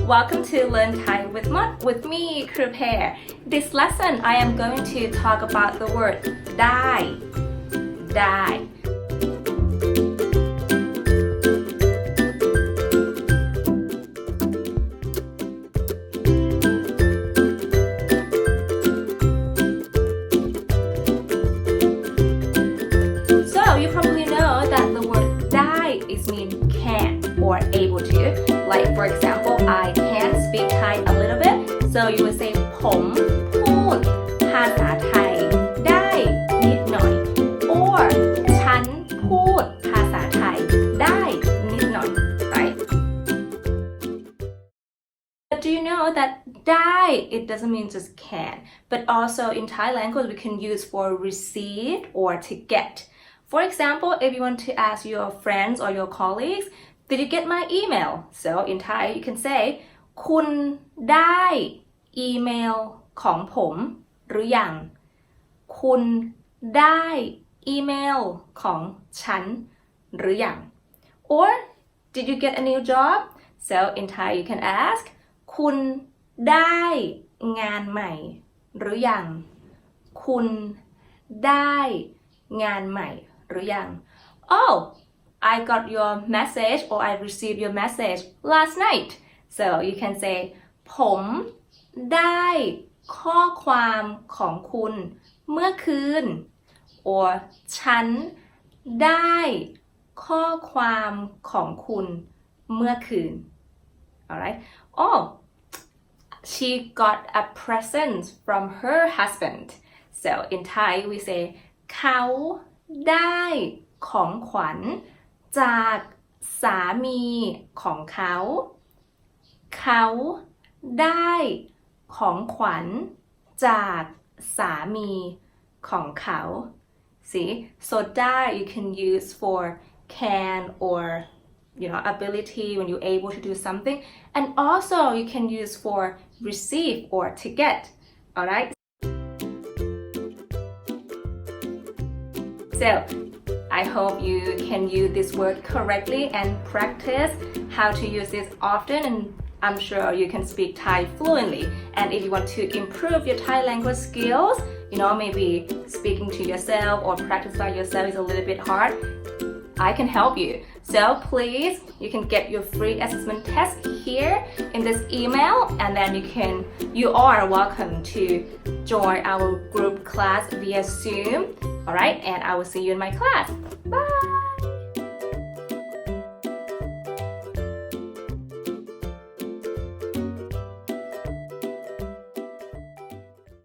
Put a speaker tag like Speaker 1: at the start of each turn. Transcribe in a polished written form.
Speaker 1: Welcome to Learn Thai with Mod with me, Kru Pair. This lesson I am going to talk about the word die. Die. So you probably know that the word die is mean can or able to. Like for example, I can speak Thai a little bit. So you would say ผมพูดภาษาไทยได้นิดหน่อย or ฉันพูดภาษาไทยได้นิดหน่อย right? But do you know that die, it doesn't mean just can, but also in Thai language we can use for receive or to get. For example, if you want to ask your friends or your colleagues, did you get my email? So in Thai you can say คุณได้อีเมลของผมหรือยังคุณได้อีเมลของฉันหรือยัง or did you get a new job? So in Thai you can ask คุณได้งานใหม่หรือยังคุณได้งานใหม่หรือยัง Oh, I got your message or I received your message last night. So you can say ผมได้ข้อความของคุณเมื่อคืน or ฉันได้ข้อความของคุณเมื่อคืน Alright? Oh, she got a present from her husband. So in Thai we say เขาได้ของขวัญจากสามีของเขาเขาได้ของขวัญจากสามีของเขา See, so die you can use for can or ability when you're able to do something, and also you can use for receive or to get. Alright? So I hope you can use this word correctly and practice how to use this often, and I'm sure you can speak Thai fluently. And if you want to improve your Thai language skills, maybe speaking to yourself or practice by yourself is a little bit hard, I can help you. So please, you can get your free assessment test here in this email, and then you are welcome to join our group class via Zoom. Alright, and I will see you in my class. Bye!